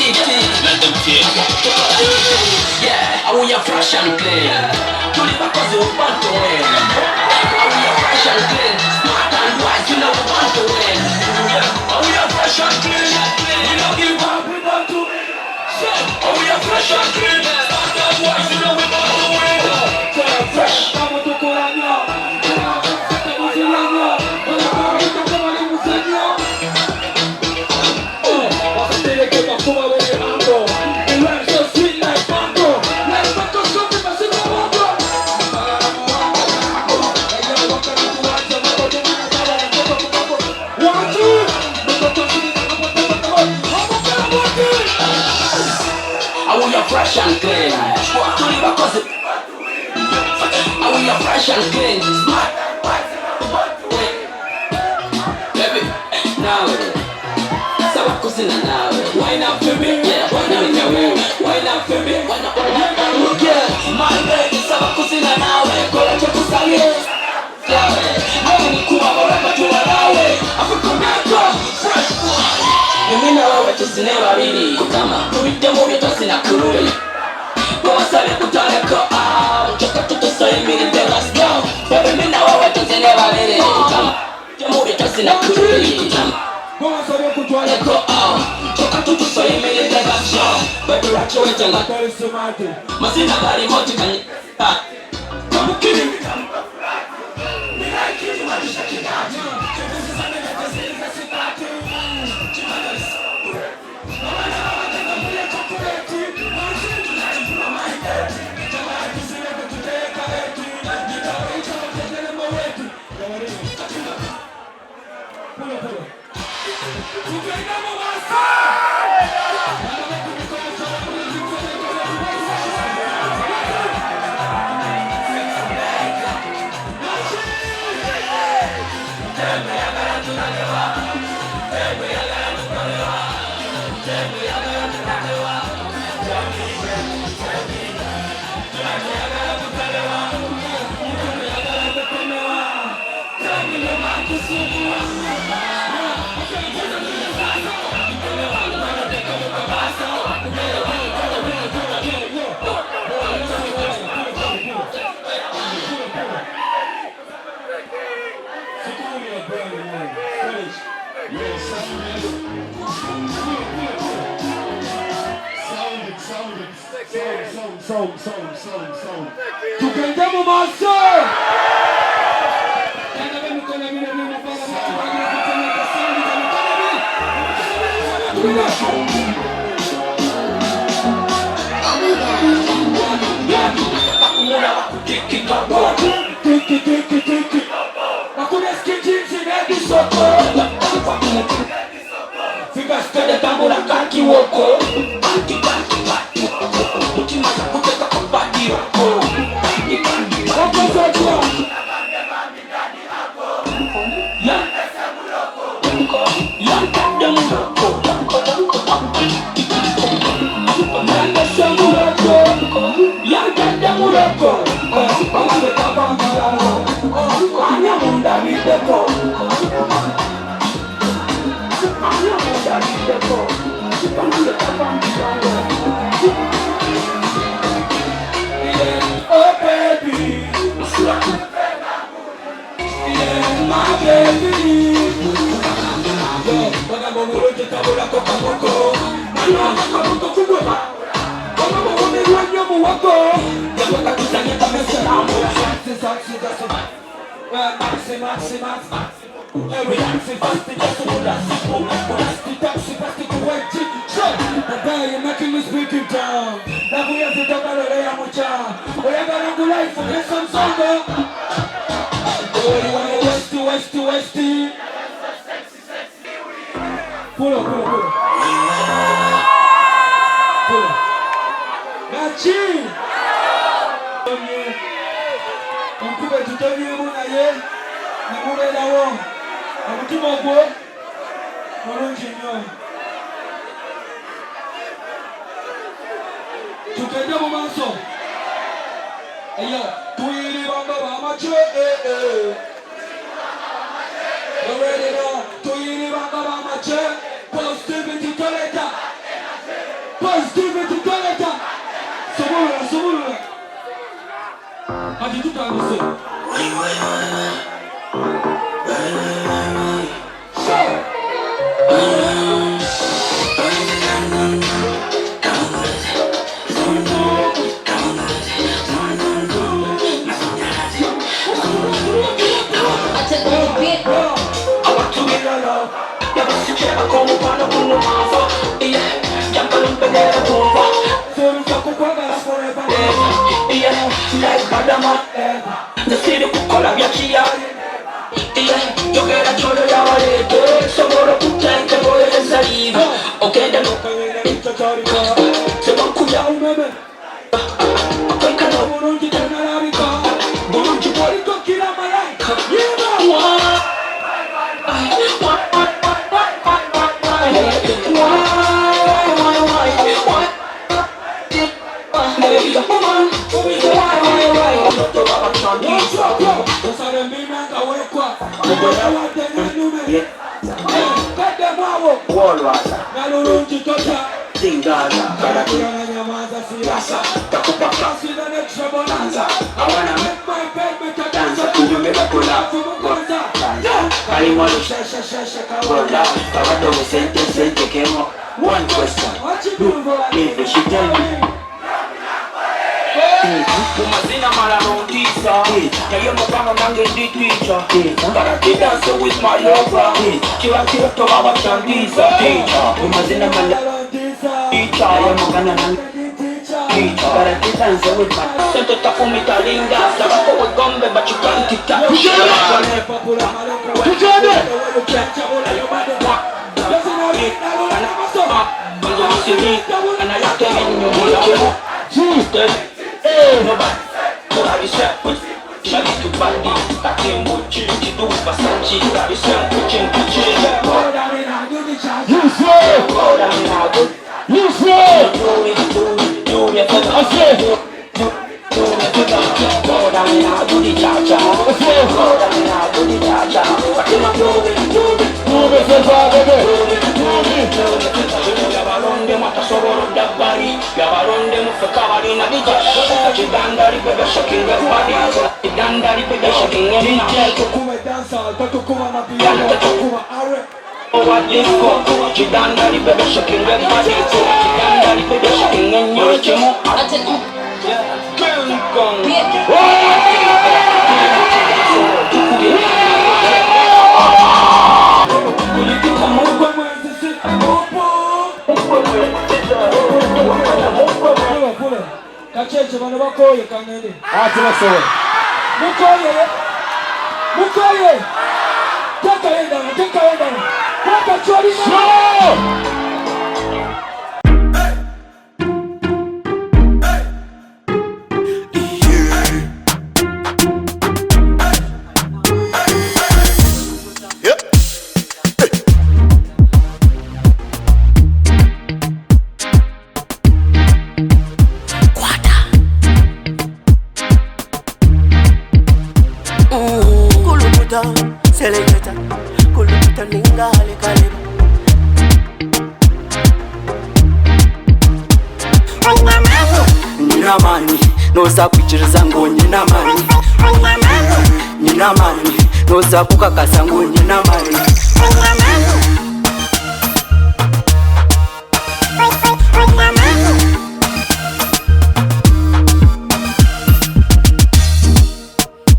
Let them take yeah, we are fresh and clean. To the back of the want to win. We are fresh and clean. Smart and wise, you know we want to win. We are fresh and clean. We don't give up, we want to win. We are fresh and clean. Smart and wise, you know we want to win. Fresh. Fresh and clean. To the back of it. We are fresh and clean. Smart. Baby, now Sabakusina now. Why not for me? Yeah, why not for me? Why not for me? Why not for me? Yeah, my baby, Sabakusina now. Go to Kusali. Yeah, I want to come over to Malawi. Africa America, fresh boy. You mean now we're just never really. Kama, we demo it us in a crew. Wasabe kutaleko out. Choka tuto so imiri tega slow. Baby me now we're just never really. Kama, demo it us in a crew. Wasabe kutaleko out. Choka tuto so imiri tega slow. Baby racho wecha nga tole sumati. Masina gari moti kanyi. Kamu kiri mi kamu. Mi like it when you shake it out. Sound. Tukendemo master. Fica estende tambora kaki woko. Oh baby, yeah, my baby. You're making me speaking down. La voy a hacer tocar la oreja mucha. Voy a ganar tu life for this some song. Oh, you wanna westy. Pull up. Gachi. Mkube tutonie muna ye. Namure dawo. Namutimo kwe. Morunji nyo. Tukende mu maso. Eyo, tuiri bamba bamache. Tuiri bamba bamache. Positivity collector. One question. If she tell me Umazina mala rontisa Yayo mabanga nange ndi teacher Gotta get dancing with my lover Kila toba wachantisa Umazina mala rontisa Yayo mabanga nange teacher Gotta get dancing with my Sento tafu mitalinga Sabako we gombe but you can't tita Kacheche bano bakoye kanene. Ati basowe. Mukoye. Taka yenda. Taka chori. Selecta, kuluta ningale kaleba. Nina mani, noza kuchiriza ngo nina mani. Nina mani, noza kukakasa ngo nina mani.